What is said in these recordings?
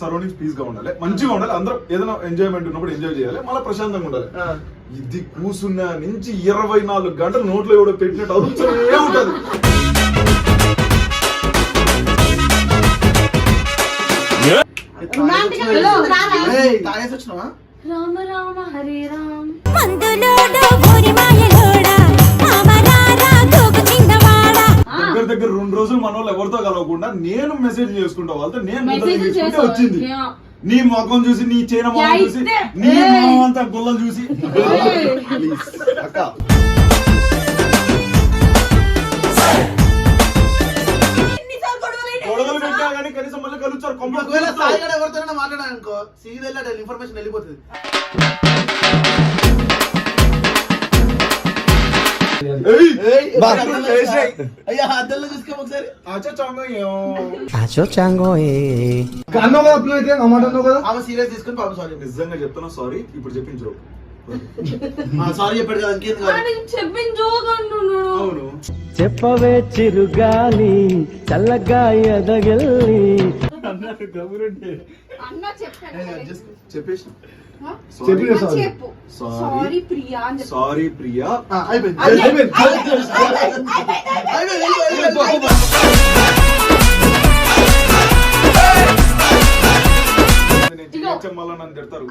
Surroundings piece గా ఉండాలి, మంచిగా ఉండాలి, అందరూ ఏదైనా ఎంజాయ్మెంట్ ఉన్నప్పుడు ఎంజాయ్ చేయాలి, మళ్ళీ ప్రశాంతంగా ఉండాలి. ఇది కూసున్న నుంచి 24 గంటలు నోట్లో ఎవడో పెట్టినట్టు అవుతూనే ఉంటది. రామ రామ హరే రామ దగ్గర 2 రోజులు మన వాళ్ళు ఎవరితో కలవకుండా నేను మెసేజ్ చేసుకుంటా వాళ్ళతో, నేను వచ్చింది నీ ముఖం చూసి, నీ చైన మొహం చూసి, నీ మొహం అంతా గుల్లం చూసి. అక్క గొడవలు పెట్టా కానీ కనీసం మళ్ళీ కలుస్తారు. ఎవరితో మాట్లాడాలనుకో సీరియల్ ఇన్ఫర్మేషన్ వెళ్ళిపోతుంది. నిజంగా చెప్తున్నా సారీ, ఇప్పుడు చెప్పించు. సారీ చెప్పాడు కదా, అవును చెప్పవే చిరుగాలి చల్లగా ఎదగెళ్ళి చెప్పేసి సారీ ప్రియా సారీ ప్రియా మళ్ళా నన్ను తిడతారు.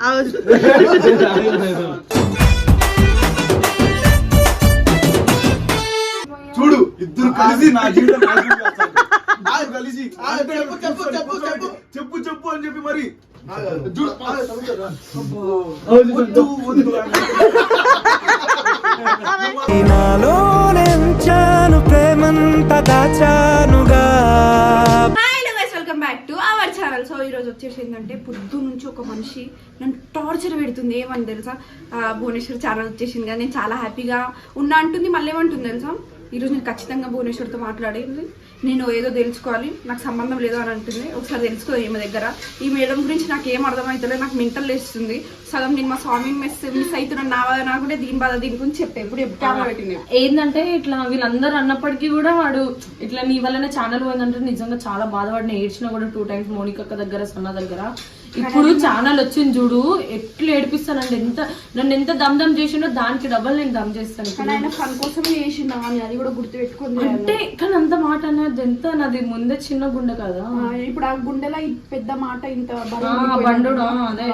చూడు ఇద్దరు కలిసి నా జీవితం కలిసి చెప్పు చెప్పు అని చెప్పి మరి welcome back to our channel. So ఈ రోజు వచ్చేసి ఏంటంటే పొద్దు నుంచి ఒక మనిషి నన్ను టార్చర్ పెడుతుంది. ఏమని తెలుసా, భువనేశ్వర్ ఛానల్ వచ్చేసింది కదా, నేను చాలా హ్యాపీగా ఉన్నా అంటుంది. మళ్ళీ ఏమంటుంది తెలుసా, ఈరోజు నేను ఖచ్చితంగా భువనేశ్వర్తో మాట్లాడేది, నేను ఏదో తెలుసుకోవాలి, నాకు సంబంధం లేదు అని అంటుంది. ఒకసారి తెలుసుకో ఈమె దగ్గర. ఈ మేడం గురించి నాకు ఏం అర్థమవుతలేదు, నాకు మెంటల్ వేస్తుంది. సగం నేను మా స్వామి మిస్ అవుతున్నాను, నా బాధ నాకుంటే దీని బాధ దీని గురించి చెప్పే ఎప్పుడు పెట్టింది. ఏంటంటే ఇట్లా వీళ్ళందరూ అన్నప్పటికీ కూడా వాడు ఇట్లా నీ వల్లనే ఛానల్ పోయిందంటే నిజంగా చాలా బాధపడిన. ఏడ్చినా కూడా 2 times మోనికక్క దగ్గర, సన్న దగ్గర. ఇప్పుడు ఛానల్ వచ్చింది చూడు, ఎట్లు ఏడిపిస్తానండి. నన్ను ఎంత దమ్ చేసిండో దానికి డబల్ నేను దమ్ చేస్తాను. ఆయన ఫన్ కోసమే చేసిందా అని అది కూడా గుర్తు పెట్టుకుంది. అంటే కానీ అంత మాట అనేది ఎంత, నాది ముందే చిన్న గుండె కదా. ఇప్పుడు ఆ గుండెలో పెద్ద మాట ఇంత బండు అదే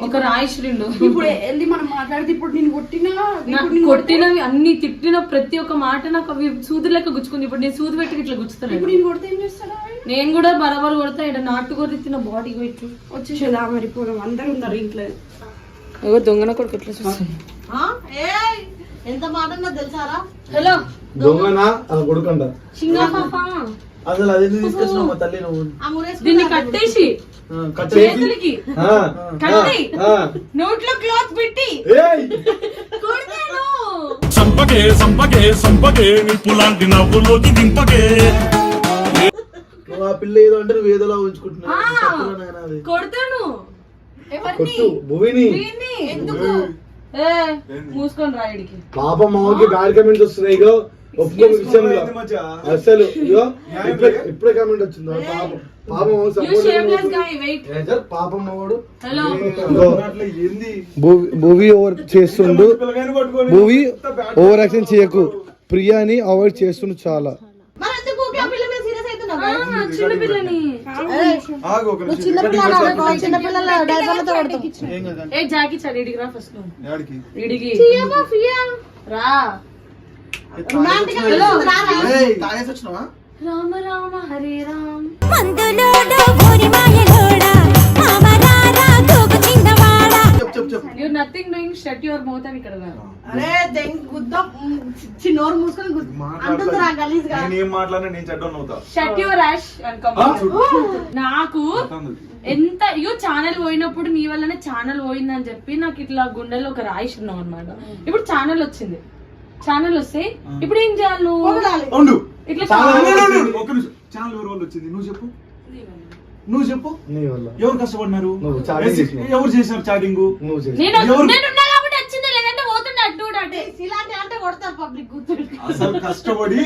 ఒక రాయిశ్రీండు. ఇప్పుడు వెళ్ళి మనం మాట్లాడితే ఇప్పుడు నేను కొట్టినవి అన్ని తిట్టిన ప్రతి ఒక్క మాట నాకు అవి సూది లెక్క గుచ్చుకుంది. ఇప్పుడు నేను సూది పెట్టి ఇట్లా గుచ్చుతాను. ఇప్పుడు నేను కొడితే ఏం చేస్తాను, నేను కూడా బరాబర్ కొడతా. ఇక్కడ నాటు కొరితిన బాడీ ఇట్లు వచ్చేసేదా మరి. పోదాం, అందరు ఉన్నారు ఇంట్లో. దొంగన కొడుకు ఎట్లా చూస్తాను. ఎంత మాట తెలుసారా? హలో దొంగనా కొడుకంట సింగా పాప అసలు అది తీసుకొచ్చినావు మా తల్లి నువ్వు. దీన్ని కట్టేసి చేతులకి కట్టి నోట్లో క్లాత్ పెట్టి కొడతాను. సంపకే సంపకే సంపకే నిప్పులాంటి నవ్వులోకి దింపకే. నువ్వు ఆ పిల్ల ఏదో అంటే నువ్వు ఏదోలా ఉంచుకుంటున్నావు. కొడతాను. ఎందుకు మూసుకొని రాయడికి పాపం మామకి బ్యాడ్ కమెంట్స్ వస్తున్నాయి. ఇగో ఒప్పుకో విషయంలో అసలు ఇగో ఇప్పుడే కమెంట్ వచ్చింది. పాపం పాపం మావాడు మూవీ ఓవర్ చేస్తుండు. మూవీ ఓవర్ యాక్షన్ చేయకు, ప్రియాని అవాయిడ్ చేస్తుండు చాలా. Rama Rama Hare Rama You're nothing doing, shut your mouth అని ఇక్కడ. అరే గుద్దం చిన్నోరు మూసుకొని అంటుందిరా గలీజ్గా. నేను ఏం మాట్లాడినా నేను చెడ్డోని అవుతా. Shut your ass and come. నాకు ఎంత అయ్యో ఛానల్ పోయినప్పుడు నీ వల్లనే ఛానల్ పోయిందని చెప్పి నాకు ఇట్లా గుండెలో ఒక రాయిష్ ఉన్నావు అనమాట. ఇప్పుడు ఛానల్ వచ్చింది, ఛానల్ వస్తే ఇప్పుడు ఏం చేయాలి నువ్వు? ఇట్లా ఛానల్ ఎవరి వల్ల వచ్చింది నువ్వు చెప్పు. ఎవరు కష్టపడినారు, ఎవరు చేశారు చాటింగ్? అసలు కష్టపడి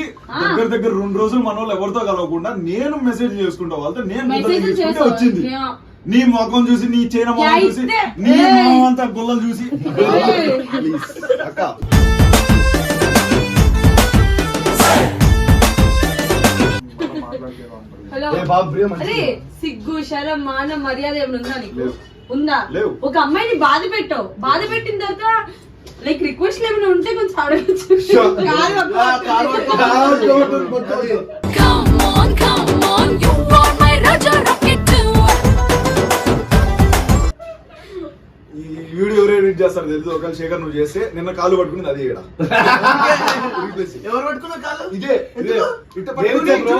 దగ్గర 2 రోజులు మన వాళ్ళు ఎవరితో కలవకుండా నేను మెసేజ్ చేసుకుంటా వాళ్ళతో, నేను వచ్చింది నీ ముఖం చూసి నీ చైన మొహం చూసి నీ మొహం అంతా గుల్లలు చూసి ప్లీజ్ అక్క హలో ఏ బాబు ప్రియ మంచిది. అరే సిగ్గు శరం మానం మర్యాద ఏమైనా ఉందా నీకు లేవు. ఉందా లేవు. ఒక అమ్మాయిని బాధ పెట్టావు బాధ పెట్టిన తర్వాత లైక్ రిక్వెస్ట్ ఏమైనా ఉంటే కొంచెం అడగచ్చు Come on, you are my Raja Rocket too. ఈ వీడియో ఎవరు ఎడిట్ చేస్తారు తెలుసు ఒకవేళ శేఖర్ నువ్వు చేస్తే నిన్న కాలు పట్టుకుని అది ఇక్కడ ఎవరు పట్టుకున్న కాళ్ళు ఇదే ఇదే ఇట్ట పట్టుకుని దేనికి bro?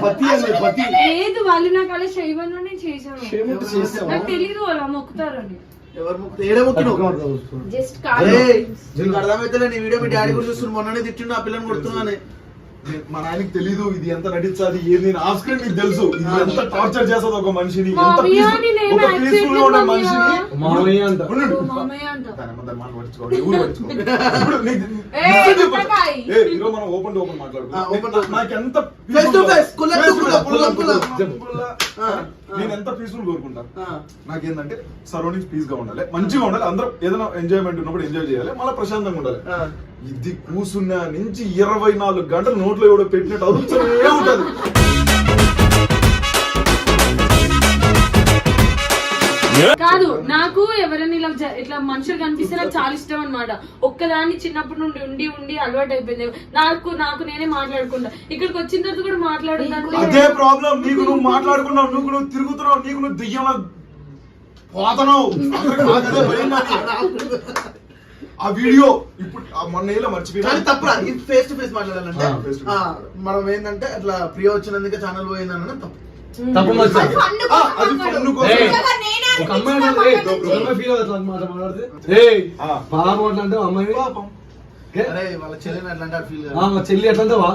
పత్తి అండి పత్తి లేదు వాళ్ళు నాకు అలా చేయమని నేను చేశాను క్షేమంతో చేస్తావా? నాకు తెలీదు వాళ్ళు మొక్కుతారని ఎవరు ఏడే మొక్కినావు జస్ట్ అరే నీకు అర్థమైతే నీ వీడియో మీ డాడీ కూడా చూస్తున్నా మొన్ననే తిట్టిండు ఆ పిల్లని కొడుతున్నానే మా నాయనకి తెలీదు ఇది ఎంత నటించాలి ఏది నేను ఆఫ్ స్క్రీన్ మీకు తెలుసు ఇది ఎంత టార్చర్ చేస్తుంది ఒక మనిషిని ఎంత మామయ్య peaceful- అని నేను ఒక accept పీస్ఫుల్ గా ఉండే మామయ్య. మనిషిని మామయ్య అంట. ఉండు. మామయ్య అంట దాని అమ్మ మాట పట్టించుకోండి, ఎవరు పట్టించుకోండి. ఇప్పుడు నీకు- ఏయ్, నిజం చెప్పు. పుట్టకాయ్. ఏయ్, ఈరోజు మనం ఓపెన్ టు ఓపెన్ ఆ, open మాట్లాడుకుందాం to open. నాకెంత Face to face, కుల్ల టు కుల్ల, కుల్ల కుల్ల. నేను ఎంత పీస్ఫుల్ కోరుకుంటా నాకేంటంటే సరౌండింగ్స్ పీస్ గా ఉండాలి మంచిగా ఉండాలి అందరూ ఏదైనా ఎంజాయ్మెంట్ ఉన్నప్పుడు ఎంజాయ్ చేయాలి మళ్ళీ ప్రశాంతంగా ఉండాలి ఇది కూసున్న నుంచి 24 గంటలు నోట్లో ఎవడో పెట్టినట్టు అరుస్తూనే ఉంటది కాదు నాకు ఎవరైనా ఇలా ఇట్లా మనుషులు కనిపిస్తే నాకు చాలా ఇష్టం అన్నమాట ఒక్కదాన్ని చిన్నప్పటి నుండి ఉండి ఉండి అలవాటు అయిపోయింది నాకు నేనే మాట్లాడుకుంటా ఇక్కడికి వచ్చిన తర్వాత కూడా మాట్లాడుతుందంటే అదే ప్రాబ్లం నీకు నువ్వు మాట్లాడుకున్నావు నువ్వు తిరుగుతున్నావు నీకు నువ్వు దెయ్యంలా పోతున్నావు అందరికీ అదే భయం నాకు. ఆ వీడియో ఇప్పుడు మొన్న ఏళ్ళ కానీ మర్చిపోయినా తప్పురా ఇది ఫేస్ టు ఫేస్ మాట్లాడాలంటే face to face. మనం ఏంటంటే అట్లా ప్రియ వచ్చినందుకే ఛానల్ పోయిందన్న తప్పు తప్పు మచ్చా. అది fun కోసం అది అన్నాడు. ఫన్ కోసం ఏయ్. నిజంగా నేనే ఒక అమ్మాయి అనిపించిన అంటే, పక్కన ఒక అమ్మాయి ఫీల్ అవుతుంది అన్నమాట మాట్లాడితే ఏయ్ పాపం అట్లా అంటే అమ్మాయి పాపం. అరే వాళ్ళ చెల్లెని అట్లాంటి ఫీల్ మా చెల్లి ఎట్లా అంటావా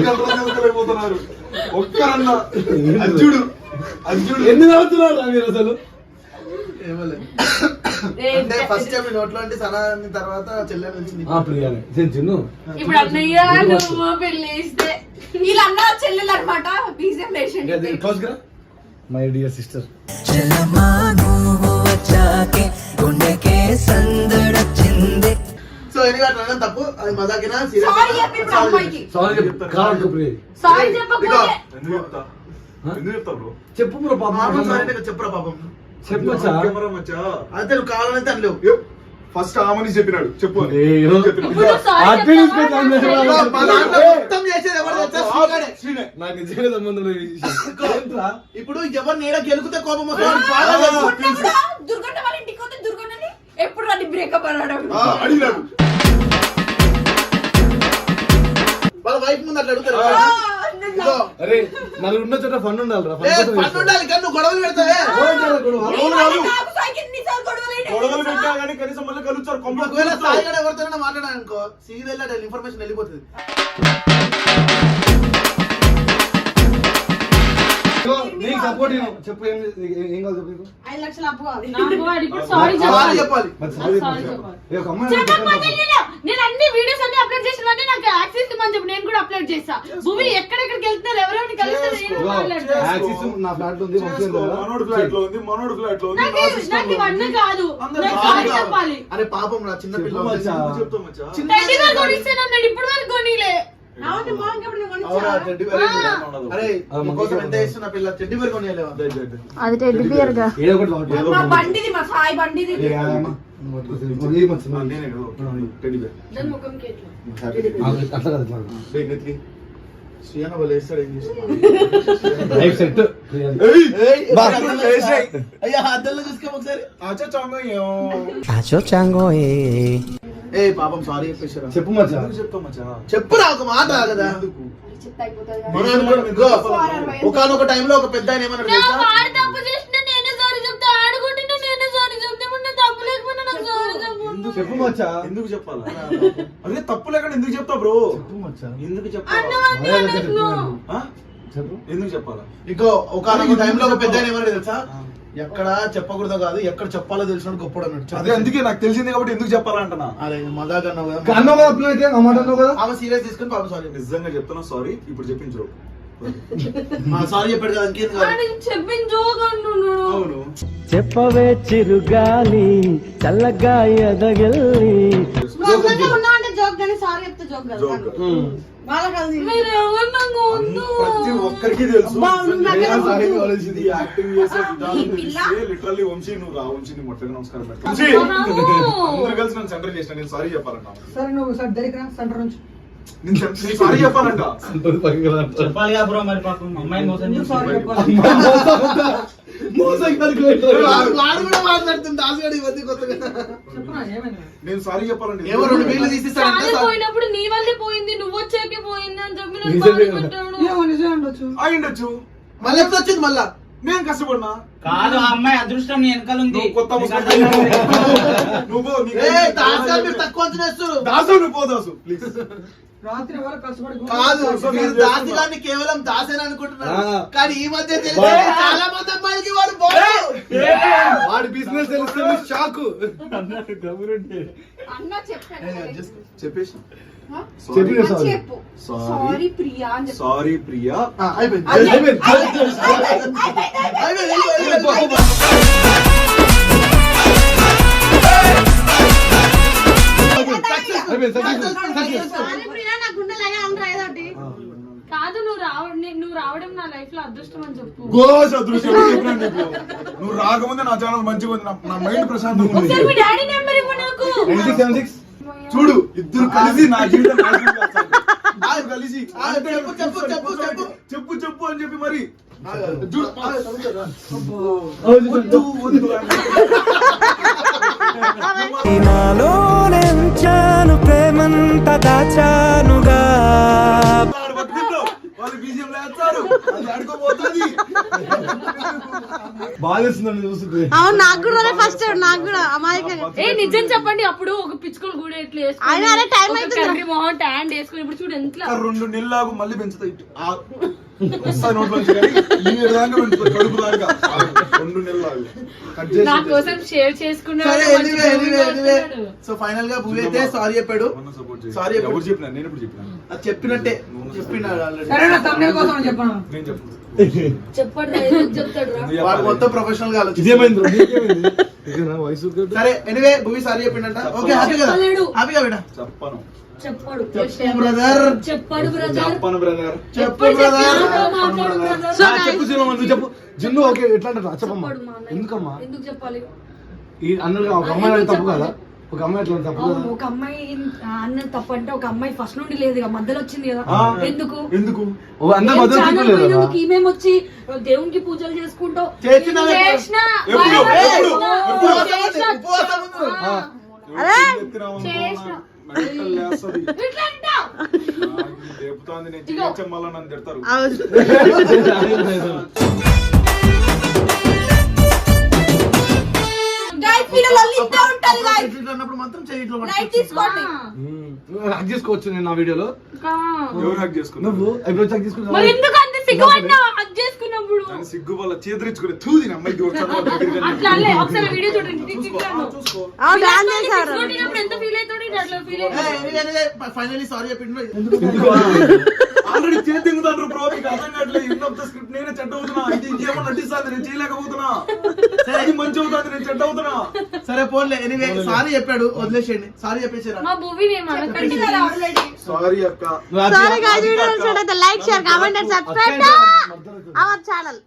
కలకలైపోతున్నారు. ఒక్కరన్నా అర్జుడు ఎన్ని నవ్వుతున్నారు మీరు అసలు అంటే ఫస్ట్ టైం నోట్లో అంటే సనా తర్వాత చెల్లెని వచ్చింది ప్రియానే చిన్ను ఇప్పుడు అన్నయ్య నువ్వు పెళ్లి చేస్తే వీళ్ళందరూ చెల్లెలు అనమాట బీజం లేచింది క్లోజ్ గా మై డియర్ సిస్టర్ సో ఎన్ని అట్లా తప్పు అది మజాకినా సారీ చెప్పి ఇప్పుడు అమ్మాయికి సారీ కాదు ప్రియ సారీ చెప్పకపోతే ఎందుకు చెప్తా ఎందుకు చెప్తా బ్రో చెప్పు బ్రో పాపం సారీ చెప్పురా పాపం చెప్పచ్చా కెమెరా మచ్చా అయితే నువ్వు కావాలంటే అనలేవు ఫస్ట్ ఆమని చెప్పినాడు చెప్పు అని. ఏయ్, నేను చెప్పిన. ఇప్పుడు సారీ అడ్మినిస్ చెప్పకపోతే మా దాంట్లో మొత్తం చేసేది ఎవరు తెలుసా? శ్రీగాడే. శ్రీనే. నాకు నిజంగా సంబంధం లేదు ఈ విషయం. ఏంట్రా? ఇప్పుడు ఎవరు నేడ గెలుకుతే కోపం వస్తుంది బాగా తెలుసు. ఉన్నప్పుడు దుర్గన్న వాళ్ళ ఇంటికి పోతే దుర్గన్నని ఎప్పుడు రాని బ్రేకప్ అన్నాడు అడిగినాడు వాళ్ళ వైఫ్ ముందు అట్లా అడుగుతారు ఇదిగో. అరే నలుగురు ఉన్న చోట ఫన్ ఉండాలిరా ఏ, పన్ను ఉండాలి కానీ నువ్వు గొడవలు పెడతావే అవును కాదు. నాకు సైకిల్ ఎన్నిసార్లు గొడవలైనాయి. గొడవలు పెట్టా కానీ కనీసం మళ్ళీ కలుస్తారు కొంపలు ఒకవేళ కూర్చుతావు. సాయిగాడు ఎవరితోనైనా మాట్లాడాను అనుకో సీరియల్ ఇన్ఫర్మేషన్ వెళ్ళిపోతుంది నీకు సపోర్ట్ చెప్పు ఏం కావాలి చెప్పు నీకు 5 లక్షలు అప్పు కావాలి. నాకు వాడు ఇప్పుడు సారీ సారీ చెప్పాలి చెప్పాలి మరి సారీ సారీ చెప్పు. చెప్పాలి. ఏ, ఒక అమ్మాయి చెప్పకపోతే నేను అన్ని వీడియోస్ అన్ని అప్లోడ్ చేసినవన్నీ నాకు యాక్సెస్ ఇవ్వమని చెప్పి నేను కూడా అప్లోడ్ చేస్తా భూమి ఎక్కడెక్కడికి వెళ్తున్నారు ఎవరెవరిని కలుస్తారు నేను మాట్లాడతా యాక్సిస్ నా ఫ్లాట్ ఉంది వంశీ ఉంది కదా. మనోడు ఫ్లాట్ లో ఉంది మనోడు ఫ్లాట్ లో ఉంది నా నాకు సిస్టమ్ నాకు ఇవన్నీ కాదు అందరూ నాకు సారీ సారీ చెప్పాలి అరే పాపం రా చిన్న పిల్ల చెప్పు మచ్చా. చెప్తాం మచ్చా టెడ్డీ బేర్ కొనిస్తానన్నాడు ఇప్పుడు వరకు కొనిలే అవును మా ఇంకెప్పుడు నువ్వు అవునా కొనిచ్చావా? టెడ్డీ బేర్ అరే నీకోసం ఎంత ఇస్తున్నా పిల్ల టెడ్డీ బేర్ కొనియలేవా అది టెడ్డీ బియర్ గా ఏదో ఒకటి వాడు. ఏదో మా బండిది మా సాయి బండిది ఏ, కాదమ్మా. నువ్వు పట్టుకో. మరి ఏ మంచి మంచి. నేనే కదా టెడ్డీ బేర్ దాని ముఖంకి ఎట్లా అట్లా కదా ఇట్లా. నెత్తికి శ్రీయాన వాళ్ళు వేస్తాడు ఏం చేస్తాడు లైఫ్ సెట్ ఏయ్ బాత్రూమ్ వేసేయ్ అయ్యా అద్దెల్లో చూసుకో ఒకసారి అచ్చా చాంగో ఏ పాపం సారీ చెప్పేసారా చెప్పు మచ్చా ఎందుకు చెప్తాం మచ్చా చెప్పురా ఒక మాట కదా ఎందుకు చెప్తే అయిపోతుంది కదా. మనం అనుకో ఒకనొక టైంలో ఒక పెద్ద ఆయన ఏమన్నాడు తెలుసా? వాడు తప్పు చేసినా నేనే సారీ చెప్తా ఆడుకుంటున్నా నేనే సారీ చెప్తే ఇప్పుడు నేను తప్పు లేకపోయినా నాకు సారీ చెప్పు చెప్పు మచ్చా ఎందుకు చెప్పాలా అదే తప్పు లేకుండా ఎందుకు చెప్తా బ్రో చెప్పు మచ్చా ఎందుకు చెప్పాలా అన్నవన్నీ అదే అనకు నువ్వు. ఆ? చెప్పు. ఎందుకు చెప్పాలా? ఇంకో ఒక టైంలో ఒక పెద్ద ఎవరు తెలుసా, ఎక్కడ చెప్పకూడదో కాదు ఎక్కడ చెప్పాలో తెలిసినట్టు గొప్పడు అన్నట్టు. అదే అందుకే నాకు తెలిసింది కాబట్టి ఎందుకు చెప్పాలంటున్నా. అదే మజాక్ అన్నావు కదా, అన్నావు కదా అప్పుడు అయితే ఆ మాట అన్నావు కదా. ఆమె సీరియస్ తీసుకుని పాపం సారీ నిజంగా చెప్తున్నా సారీ. ఇప్పుడు చెప్పించు. సారీ చెప్పాడు కదా ఇంకేం కాదు. చెప్పిన జోక్ అంటున్నాడు. అవును చెప్పవే చిరుగాలి చల్లగా ఎదగెళ్ళి జోక్. మీరు ఎవరు నాకు వద్దు. ప్రతి ఒక్కరికి తెలుసు. సారీ కావాల్సింది. యాక్టింగ్ చేసే విధానం తెలిస్తే లిటరల్లీ వంశీ నువ్వు రా. వంశీ నీ మొట్టగా నమస్కారం పెట్టు. వంశీ అందరూ కలిసి నన్ను సెంటర్ చేసిన. నేను సారీ చెప్పాలంట. సరే నువ్వు సార్ దగ్గర సెంటర్ నుంచి నేను సారీ చెప్పాలంట. చెప్పాలి కదా బ్రో, మరి పాపం అమ్మాయి మోసం సారీ చెప్పాలి. వాడు కూడా మాట్లాడుతుంది దాసుగాడు ఈ మధ్య కొత్తగా. చెప్పనా ఏమైంది? నేను సారీ చెప్పాలంటే ఏమో 2 వీళ్ళు తీసిస్తారంటే చాలా పోయినప్పుడు నీ వల్లే పోయింది, నువ్వు వచ్చాకే పోయింది అని చెప్పి నేను నిజమే. బాధపడ్డాను. ఏమో నిజమే ఉండొచ్చు. అయ్యిండొచ్చు. మళ్ళీ ఎప్పుడు వచ్చింది మళ్ళా? నేను కష్టపడినా. కాదు ఆ అమ్మాయి అదృష్టం నీ వెనకాల ఉంది. నువ్వు కొత్త ముసుగు నువ్వు దాసు మీరు తక్కువ అంచనా వేస్తారు. దాసు నువ్వు పో దాసు ప్లీజ్. రాత్రి ఎవరో కష్టపడి కాదు మీరు దాసి గారిని కేవలం దాసేని అనుకుంటున్నారు, కానీ ఈ మధ్య తెలిసి చాలా మంది అమ్మాయిలకి వాడు వాడి బిజినెస్ తెలిస్తే షాక్. అన్న చెప్పాను చెప్పేసి చెప్పిన సారీ. చెప్పు సారీ ప్రియా అని చెప్పు. సారీ ప్రియా. అయిపోయింది. అయిపోయింది. కాదు నువ్వు రావడం నా లైఫ్ లో అదృష్టం అని చెప్పు. గోస్ అదృష్టం చెప్పినాను నీకు. నువ్వు రాకముందే నా ఛానల్ మంచిగా ఉంది. నా మైండ్ ప్రశాంతంగా ఉంది. ఒకసారి మీ డాడీ నెంబర్ ఇవ్వు నాకు. 9676. చూడు ఇద్దరు కలిసి నా జీవితం నాశనం చేస్తారు. ఇద్దరు కలిసి చెప్పు చెప్పు చెప్పు చెప్పు చెప్పు చెప్పు అని చెప్పి మరి చూడు. వద్దు వద్దు అని. నాలో నెంచాను ప్రేమంత దాచానుగా వాడు పట్టుకుంటావు. వాళ్ళు బీజియం లేస్తారు. అది ఆడుకోబోతుంది. బాధేస్తుందండి చూస్తుంటే. అవును నాకు కూడా ఫస్ట్ నాకు కూడా అమాయకంగా ఏ నిజం చెప్పండి, అప్పుడు ఒక పిచ్చుకలు కూడా ఎట్లా అయినా అరే టైం వేసుకుని అవుతుంది. కర్రీ మొహం ట్యాన్ వేసుకుని ఇప్పుడు చూడు ఎంత 2 నెలలాగు మళ్ళీ పెంచుతాయి. వస్తాయి నోట్లోంచి కానీ ఈ దాకా పెంచుతాయి. కడుపు దాకా 2 నెలలాగు కట్ నా చేసి కోసం షేర్ చేసుకున్నాడు. సరే ఎనీవే సో ఫైనల్ గా భూమి అయితే సారీ చెప్పాడు. సారీ ఎవరు చెప్పినా నేను ఎప్పుడు చెప్పినా అది చెప్పినట్టే చెప్పినాడు ఆల్రెడీ. సరే నా తమ్ముడు కోసం అని చెప్పాను. నేను చెప్పు. చెప్పాడు చెప్తాడు రా. వాడు మొత్తం ప్రొఫెషనల్ గా ఆలోచించాడు. ఇదేమైంది బ్రో? నీకేమైంది? ఇదేనా వయసు ఒకటి? సరే ఎనీవే భూమి సారీ చెప్పిండట. ఓకే హ్యాపీ కదా? చెప్పలేడు. హ్యాపీగా బిడ్డ. చెప్పను చెప్పాడు చెప్పు బ్రదర్. చెప్పాడు బ్రదర్. చెప్పను బ్రదర్. చెప్పు బ్రదర్. మాట్లాడు బ్రదర్. చెప్పు జిన్ను, నువ్వు చెప్పు జిన్ను. ఓకే ఎట్లా అంటారు చెప్పమ్మా. చెప్పాడు మా అన్నయ్య. ఎందుకమ్మా ఎందుకు చెప్పాలి? ఈ అన్నగా ఒక అమ్మాయి అంటే తప్పు కదా? ఒక అమ్మాయి ఎట్లా తప్పు కదా? అవును, ఒక అమ్మాయి అన్నది తప్పు అంటే ఒక అమ్మాయి ఫస్ట్ నుండి లేదు ఇక మధ్యలో వచ్చింది కదా. ఆ. ఎందుకు ఎందుకు ఓ అందరి ఏం మధ్యలో ఛానల్ తీసుకోలేదు కదా? పోయినందుకు ఈమెమొచ్చి దేవునికి పూజలు చేసుకుంటూ చేసినా చేసినా ఎప్పుడు? ఉపవాసం ఉంది. చేసిన. మెంటల్ లేస్తది. ఇట్లా అంటావ్. లేపుతాంది. నేను జీవించం మళ్ళా నన్ను తిడతారు. గైస్ వీడియోలో లింక్ ఉంటది గైస్. ఇట్లా అన్నప్పుడు మాత్రం చేయి ఇట్లా లైక్ పట్టుకోవచ్చు. తీసుకోండి. హక్ చేసుకోవచ్చు నేను నా వీడియోలో. ఎవరు హక్ చేసుకున్నారు? నువ్వు ఎప్పుడు హక్ చేసుకున్నావు? మరి ఎందుకు అంత సిగ్గుపడ్డావు హక్ చేసుకున్నప్పుడు? దాని సిగ్గు వల్ల చేదరించుకుని తూది అమ్మాయికి అట్లా అలే ఒకసారి వీడియో చూడండి. చూసుకో. అవును డాన్స్ చేశారు. చూసినప్పుడు ఎంత ఫీల్ అవుతాడు అట్లా ఫీల్ అవుతాడు. ఫైనలీ సారీ చెప్పిండు. ఆల్రెడీ చేతి తింగుతాండ్రు బ్రో. మీకు అర్థం కావట్లేదు. ఇన్ ఆఫ్ ద స్క్రిప్ట్ నేనే చెడ్డ అవుతున్నా. ఇది ఇంకేమో నటిస్తాను నేను చేయలేకపోతున్నా. అది మంచి అవుతుంది నేను చెడ్డ అవుతున్నా. సరే పోన్లే ఎనీవే సారీ చెప్పాడు వదిలేసేయండి. సారీ చెప్పేసారా? మా భూమి నేను అనకండి కదా ఆల్రెడీ. సారీ అక్క. సారీ గాయ్స్ వీడియో నచ్చినట్లయితే like share comment and subscribe our channel.